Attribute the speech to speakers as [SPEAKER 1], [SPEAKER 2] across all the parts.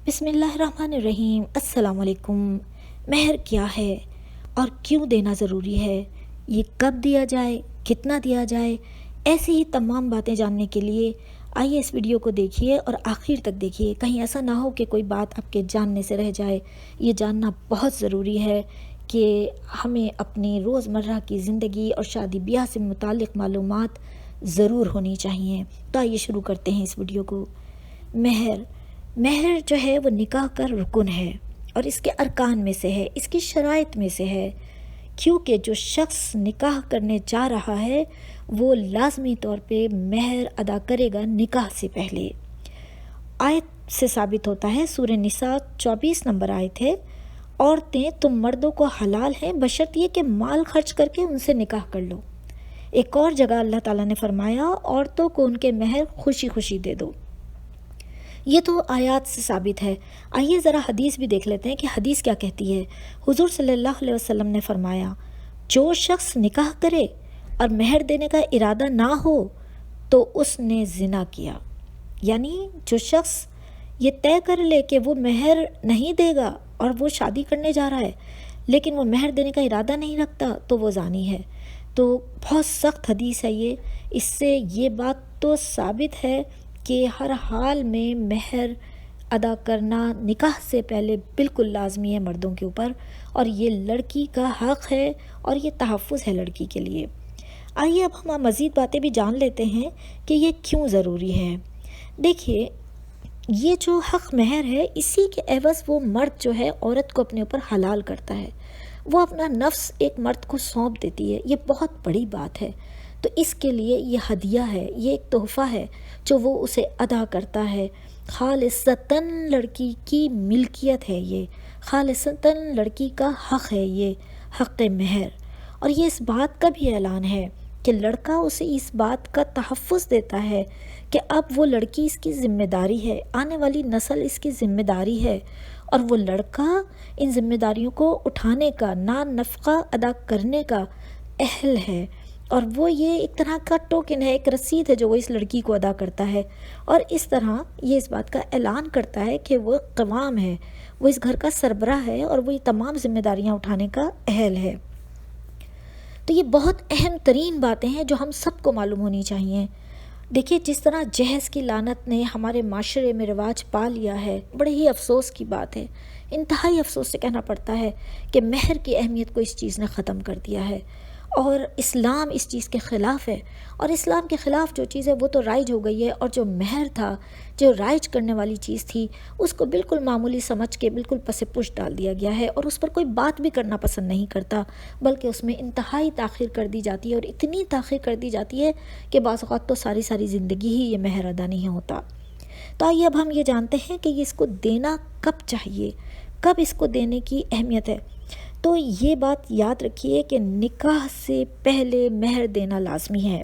[SPEAKER 1] بسم اللہ الرحمن الرحیم۔ السلام علیکم۔ مہر کیا ہے اور کیوں دینا ضروری ہے؟ یہ کب دیا جائے، کتنا دیا جائے؟ ایسی ہی تمام باتیں جاننے کے لیے آئیے اس ویڈیو کو دیکھیے اور آخر تک دیکھیے، کہیں ایسا نہ ہو کہ کوئی بات آپ کے جاننے سے رہ جائے۔ یہ جاننا بہت ضروری ہے کہ ہمیں اپنی روزمرہ کی زندگی اور شادی بیاہ سے متعلق معلومات ضرور ہونی چاہیے۔ تو آئیے شروع کرتے ہیں اس ویڈیو کو۔ مہر جو ہے وہ نکاح کا رکن ہے اور اس کے ارکان میں سے ہے، اس کی شرائط میں سے ہے، کیونکہ جو شخص نکاح کرنے جا رہا ہے وہ لازمی طور پہ مہر ادا کرے گا نکاح سے پہلے۔ آیت سے ثابت ہوتا ہے، سورہ نساء 24 نمبر آیت ہے، عورتیں تم مردوں کو حلال ہیں بشرط یہ کہ مال خرچ کر کے ان سے نکاح کر لو۔ ایک اور جگہ اللہ تعالیٰ نے فرمایا، عورتوں کو ان کے مہر خوشی خوشی دے دو۔ یہ تو آیات سے ثابت ہے۔ آئیے ذرا حدیث بھی دیکھ لیتے ہیں کہ حدیث کیا کہتی ہے۔ حضور صلی اللہ علیہ وسلم نے فرمایا، جو شخص نکاح کرے اور مہر دینے کا ارادہ نہ ہو تو اس نے زنا کیا۔ یعنی جو شخص یہ طے کر لے کہ وہ مہر نہیں دے گا اور وہ شادی کرنے جا رہا ہے لیکن وہ مہر دینے کا ارادہ نہیں رکھتا تو وہ زانی ہے۔ تو بہت سخت حدیث ہے یہ۔ اس سے یہ بات تو ثابت ہے کہ ہر حال میں مہر ادا کرنا نکاح سے پہلے بالکل لازمی ہے مردوں کے اوپر، اور یہ لڑکی کا حق ہے اور یہ تحفظ ہے لڑکی کے لیے۔ آئیے اب ہم مزید باتیں بھی جان لیتے ہیں کہ یہ کیوں ضروری ہے۔ دیکھیے، یہ جو حق مہر ہے اسی کے عوض وہ مرد جو ہے عورت کو اپنے اوپر حلال کرتا ہے، وہ اپنا نفس ایک مرد کو سونپ دیتی ہے۔ یہ بہت بڑی بات ہے، تو اس کے لیے یہ ہدیہ ہے، یہ ایک تحفہ ہے جو وہ اسے ادا کرتا ہے۔ خالصتاً لڑکی کی ملکیت ہے، یہ خالصتاً لڑکی کا حق ہے، یہ حق مہر۔ اور یہ اس بات کا بھی اعلان ہے کہ لڑکا اسے اس بات کا تحفظ دیتا ہے کہ اب وہ لڑکی اس کی ذمہ داری ہے، آنے والی نسل اس کی ذمہ داری ہے، اور وہ لڑکا ان ذمہ داریوں کو اٹھانے کا، نفقہ ادا کرنے کا اہل ہے، اور وہ یہ ایک طرح کا ٹوکن ہے، ایک رسید ہے جو وہ اس لڑکی کو ادا کرتا ہے، اور اس طرح یہ اس بات کا اعلان کرتا ہے کہ وہ قوام ہے، وہ اس گھر کا سربراہ ہے اور وہ یہ تمام ذمہ داریاں اٹھانے کا اہل ہے۔ تو یہ بہت اہم ترین باتیں ہیں جو ہم سب کو معلوم ہونی چاہیے۔ دیکھیے، جس طرح جہیز کی لعنت نے ہمارے معاشرے میں رواج پا لیا ہے، بڑے ہی افسوس کی بات ہے، انتہائی افسوس سے کہنا پڑتا ہے کہ مہر کی اہمیت کو اس چیز نے ختم کر دیا ہے، اور اسلام اس چیز کے خلاف ہے، اور اسلام کے خلاف جو چیز ہے وہ تو رائج ہو گئی ہے، اور جو مہر تھا، جو رائج کرنے والی چیز تھی، اس کو بالکل معمولی سمجھ کے بالکل پس پش ڈال دیا گیا ہے، اور اس پر کوئی بات بھی کرنا پسند نہیں کرتا، بلکہ اس میں انتہائی تاخیر کر دی جاتی ہے، اور اتنی تاخیر کر دی جاتی ہے کہ بعض اوقات تو ساری زندگی ہی یہ مہر ادا نہیں ہوتا۔ تو آئیے اب ہم یہ جانتے ہیں کہ اس کو دینا کب چاہیے، کب اس کو دینے کی اہمیت ہے۔ تو یہ بات یاد رکھیے کہ نکاح سے پہلے مہر دینا لازمی ہے۔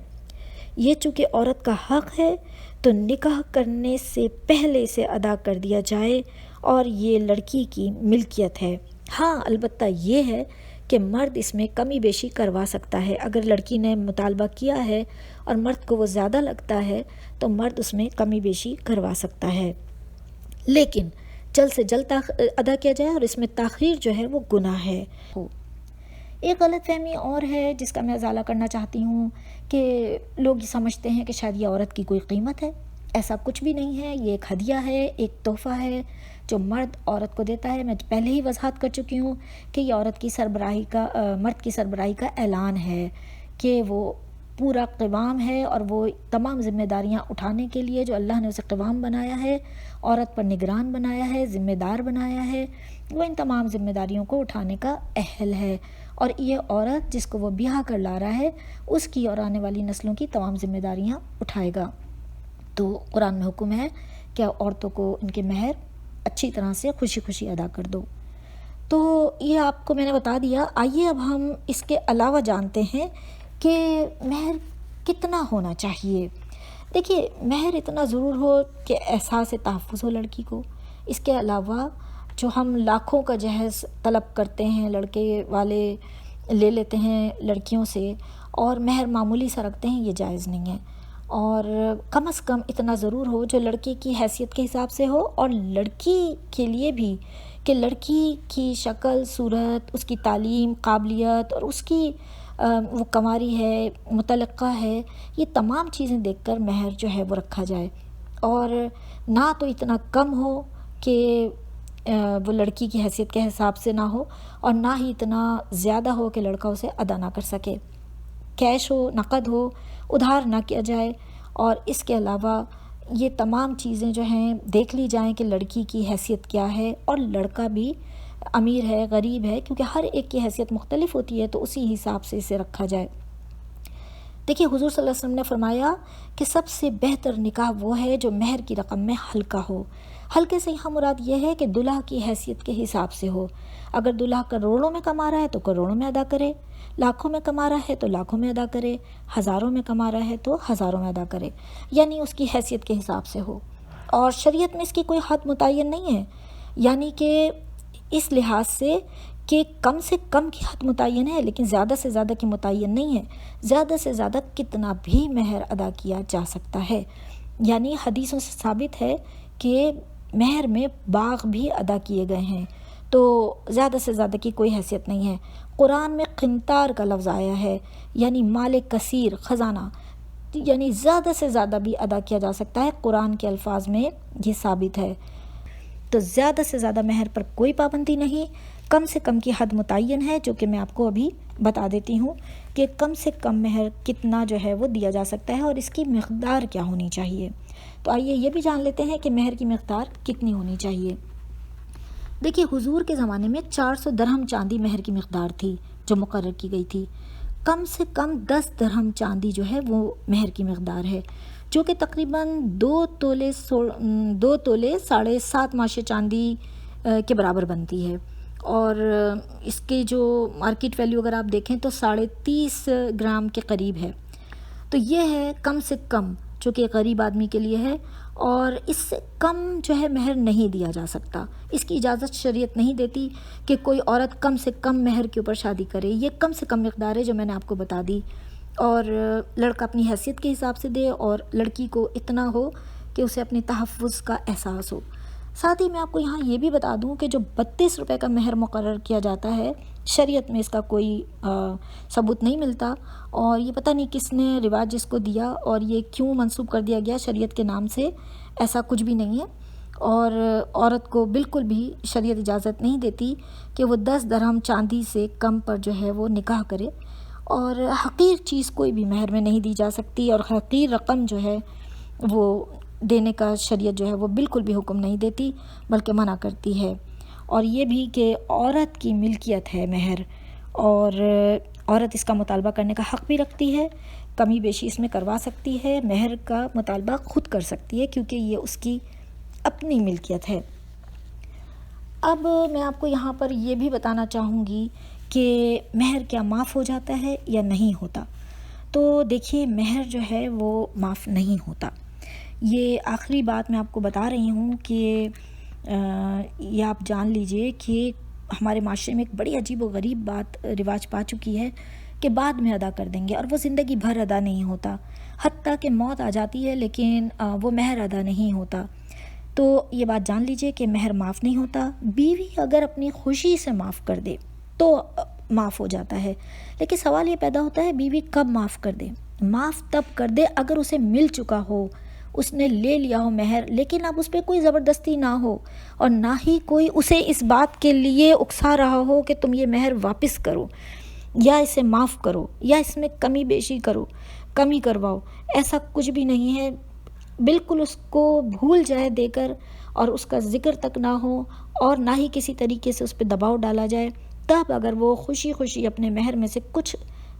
[SPEAKER 1] یہ چونکہ عورت کا حق ہے تو نکاح کرنے سے پہلے اسے ادا کر دیا جائے، اور یہ لڑکی کی ملکیت ہے۔ ہاں، البتہ یہ ہے کہ مرد اس میں کمی بیشی کروا سکتا ہے۔ اگر لڑکی نے مطالبہ کیا ہے اور مرد کو وہ زیادہ لگتا ہے تو مرد اس میں کمی بیشی کروا سکتا ہے، لیکن جلد سے جلد ادا کیا جائے، اور اس میں تاخیر جو ہے وہ گناہ ہے۔ ایک غلط فہمی اور ہے جس کا میں ازالہ کرنا چاہتی ہوں کہ لوگ یہ سمجھتے ہیں کہ شاید یہ عورت کی کوئی قیمت ہے۔ ایسا کچھ بھی نہیں ہے، یہ ایک ہدیہ ہے، ایک تحفہ ہے جو مرد عورت کو دیتا ہے۔ میں پہلے ہی وضاحت کر چکی ہوں کہ یہ عورت کی سربراہی کا، مرد کی سربراہی کا اعلان ہے کہ وہ پورا قوام ہے، اور وہ تمام ذمہ داریاں اٹھانے کے لیے جو اللہ نے اسے قوام بنایا ہے، عورت پر نگران بنایا ہے، ذمہ دار بنایا ہے، وہ ان تمام ذمہ داریوں کو اٹھانے کا اہل ہے، اور یہ عورت جس کو وہ بیاہ کر لا رہا ہے اس کی اور آنے والی نسلوں کی تمام ذمہ داریاں اٹھائے گا۔ تو قرآن میں حکم ہے کہ عورتوں کو ان کے مہر اچھی طرح سے خوشی خوشی ادا کر دو۔ تو یہ آپ کو میں نے بتا دیا۔ آئیے اب ہم اس کے علاوہ جانتے ہیں کہ مہر کتنا ہونا چاہیے۔ دیکھیے، مہر اتنا ضرور ہو کہ احساس تحفظ ہو لڑکی کو۔ اس کے علاوہ جو ہم لاکھوں کا جہیز طلب کرتے ہیں، لڑکے والے لے لیتے ہیں لڑکیوں سے، اور مہر معمولی سا رکھتے ہیں، یہ جائز نہیں ہے۔ اور کم از کم اتنا ضرور ہو جو لڑکے کی حیثیت کے حساب سے ہو، اور لڑکی کے لیے بھی کہ لڑکی کی شکل صورت، اس کی تعلیم، قابلیت اور اس کی وہ کنواری ہے، مطلقہ ہے، یہ تمام چیزیں دیکھ کر مہر جو ہے وہ رکھا جائے، اور نہ تو اتنا کم ہو کہ وہ لڑکی کی حیثیت کے حساب سے نہ ہو، اور نہ ہی اتنا زیادہ ہو کہ لڑکا اسے ادا نہ کر سکے۔ کیش ہو، نقد ہو، ادھار نہ کیا جائے، اور اس کے علاوہ یہ تمام چیزیں جو ہیں دیکھ لی جائیں کہ لڑکی کی حیثیت کیا ہے، اور لڑکا بھی امیر ہے، غریب ہے، کیونکہ ہر ایک کی حیثیت مختلف ہوتی ہے، تو اسی حساب سے اسے رکھا جائے۔ دیکھیے حضور صلی اللہ علیہ وسلم نے فرمایا کہ سب سے بہتر نکاح وہ ہے جو مہر کی رقم میں ہلکا ہو۔ ہلکے سے یہاں مراد یہ ہے کہ دلہا کی حیثیت کے حساب سے ہو۔ اگر دلہا کروڑوں میں کما رہا ہے تو کروڑوں میں ادا کرے، لاکھوں میں کما رہا ہے تو لاکھوں میں ادا کرے، ہزاروں میں کما رہا ہے تو ہزاروں میں ادا کرے، یعنی اس کی حیثیت کے حساب سے ہو۔ اور شریعت میں اس کی کوئی حد متعین نہیں ہے، یعنی کہ اس لحاظ سے کم کی حد متعین ہے، لیکن زیادہ سے زیادہ کی متعین نہیں ہے۔ زیادہ سے زیادہ کتنا بھی مہر ادا کیا جا سکتا ہے، یعنی حدیثوں سے ثابت ہے کہ مہر میں باغ بھی ادا کیے گئے ہیں، تو زیادہ سے زیادہ کی کوئی حیثیت نہیں ہے۔ قرآن میں قنطار کا لفظ آیا ہے، یعنی مال کثیر، خزانہ، یعنی زیادہ سے زیادہ بھی ادا کیا جا سکتا ہے، قرآن کے الفاظ میں یہ ثابت ہے۔ تو زیادہ سے زیادہ مہر پر کوئی پابندی نہیں، کم سے کم کی حد متعین ہے، جو کہ میں آپ کو ابھی بتا دیتی ہوں کہ کم سے کم مہر کتنا جو ہے وہ دیا جا سکتا ہے، اور اس کی مقدار کیا ہونی چاہیے۔ تو آئیے یہ بھی جان لیتے ہیں کہ مہر کی مقدار کتنی ہونی چاہیے۔ دیکھیے حضور کے زمانے میں 400 درہم چاندی مہر کی مقدار تھی جو مقرر کی گئی تھی۔ کم سے کم 10 درہم چاندی جو ہے وہ مہر کی مقدار ہے، جو کہ تقریباً 2 تولے 7.5 ماشے چاندی کے برابر بنتی ہے، اور اس کے جو مارکیٹ ویلیو اگر آپ دیکھیں تو 30.5 گرام کے قریب ہے۔ تو یہ ہے کم سے کم جو کہ غریب آدمی کے لیے ہے، اور اس سے کم جو ہے مہر نہیں دیا جا سکتا۔ اس کی اجازت شریعت نہیں دیتی کہ کوئی عورت کم سے کم مہر کے اوپر شادی کرے۔ یہ کم سے کم مقدار ہے جو میں نے آپ کو بتا دی، اور لڑکا اپنی حیثیت کے حساب سے دے، اور لڑکی کو اتنا ہو کہ اسے اپنے تحفظ کا احساس ہو۔ ساتھ ہی میں آپ کو یہاں یہ بھی بتا دوں کہ جو 32 روپے کا مہر مقرر کیا جاتا ہے، شریعت میں اس کا کوئی ثبوت نہیں ملتا، اور یہ پتہ نہیں کس نے رواج اس کو دیا اور یہ کیوں منسوب کر دیا گیا شریعت کے نام سے۔ ایسا کچھ بھی نہیں ہے، اور عورت کو بالکل بھی شریعت اجازت نہیں دیتی کہ وہ 10 درہم چاندی سے کم پر جو ہے وہ نکاح کرے، اور حقیر چیز کوئی بھی مہر میں نہیں دی جا سکتی، اور حقیر رقم جو ہے وہ دینے کا شریعت جو ہے وہ بالکل بھی حکم نہیں دیتی، بلکہ منع کرتی ہے۔ اور یہ بھی کہ عورت کی ملکیت ہے مہر، اور عورت اس کا مطالبہ کرنے کا حق بھی رکھتی ہے، کمی بیشی اس میں کروا سکتی ہے، مہر کا مطالبہ خود کر سکتی ہے، کیونکہ یہ اس کی اپنی ملکیت ہے۔ اب میں آپ کو یہاں پر یہ بھی بتانا چاہوں گی کہ مہر کیا معاف ہو جاتا ہے یا نہیں ہوتا۔ تو دیکھیے مہر جو ہے وہ معاف نہیں ہوتا۔ یہ آخری بات میں آپ کو بتا رہی ہوں کہ یہ آپ جان لیجئے کہ ہمارے معاشرے میں ایک بڑی عجیب و غریب بات رواج پا چکی ہے کہ بعد میں ادا کر دیں گے، اور وہ زندگی بھر ادا نہیں ہوتا، حتیٰ کہ موت آ جاتی ہے لیکن وہ مہر ادا نہیں ہوتا۔ تو یہ بات جان لیجئے کہ مہر معاف نہیں ہوتا۔ بیوی اگر اپنی خوشی سے معاف کر دے تو معاف ہو جاتا ہے، لیکن سوال یہ پیدا ہوتا ہے بیوی کب معاف کر دے؟ معاف تب کر دے اگر اسے مل چکا ہو، اس نے لے لیا ہو مہر، لیکن اب اس پہ کوئی زبردستی نہ ہو، اور نہ ہی کوئی اسے اس بات کے لیے اکسا رہا ہو کہ تم یہ مہر واپس کرو، یا اسے معاف کرو، یا اس میں کمی بیشی کرو، کمی کرواؤ۔ ایسا کچھ بھی نہیں ہے، بالکل اس کو بھول جائے دے کر، اور اس کا ذکر تک نہ ہو، اور نہ ہی کسی طریقے سے اس پہ دباؤ ڈالا جائے۔ تب اگر وہ خوشی خوشی اپنے مہر میں سے کچھ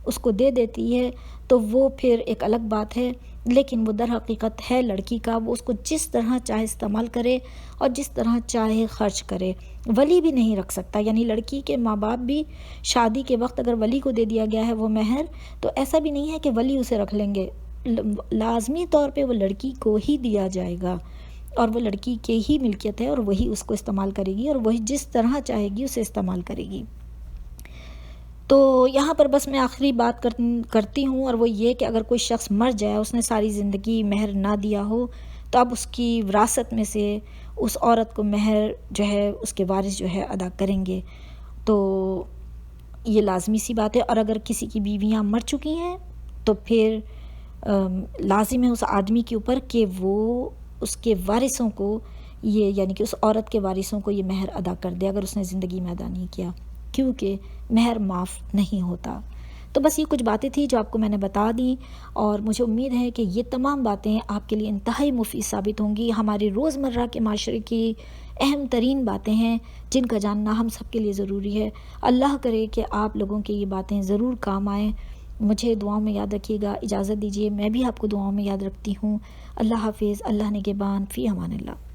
[SPEAKER 1] اس کو دے دیتی ہے تو وہ پھر ایک الگ بات ہے، لیکن وہ در حقیقت ہے لڑکی کا، وہ اس کو جس طرح چاہے استعمال کرے اور جس طرح چاہے خرچ کرے۔ ولی بھی نہیں رکھ سکتا، یعنی لڑکی کے ماں باپ بھی شادی کے وقت اگر ولی کو دے دیا گیا ہے وہ مہر، تو ایسا بھی نہیں ہے کہ ولی اسے رکھ لیں گے، لازمی طور پہ وہ لڑکی کو ہی دیا جائے گا، اور وہ لڑکی کے ہی ملکیت ہے، اور وہی اس کو استعمال کرے گی، اور وہی جس طرح چاہے گی اسے استعمال کرے گی۔ تو یہاں پر بس میں آخری بات کرتی ہوں، اور وہ یہ کہ اگر کوئی شخص مر جائے، اس نے ساری زندگی مہر نہ دیا ہو، تو اب اس کی وراثت میں سے اس عورت کو مہر جو ہے اس کے وارث جو ہے ادا کریں گے. تو یہ لازمی سی بات ہے. اور اگر کسی کی بیویاں مر چکی ہیں تو پھر لازم ہے اس آدمی کے اوپر کہ وہ اس کے وارثوں کو یہ، یعنی کہ اس عورت کے وارثوں کو یہ مہر ادا کر دے اگر اس نے زندگی میں ادا نہیں کیا، کیونکہ مہر معاف نہیں ہوتا. تو بس یہ کچھ باتیں تھیں جو آپ کو میں نے بتا دیں، اور مجھے امید ہے کہ یہ تمام باتیں آپ کے لیے انتہائی مفید ثابت ہوں گی. ہمارے روزمرہ کے معاشرے کی اہم ترین باتیں ہیں جن کا جاننا ہم سب کے لیے ضروری ہے. اللہ کرے کہ آپ لوگوں کی یہ باتیں ضرور کام آئیں. مجھے دعاؤں میں یاد رکھیے گا. اجازت دیجیے، میں بھی آپ کو دعاؤں میں یاد رکھتی ہوں. اللہ حافظ. اللہ نگہبان. فی امان اللہ.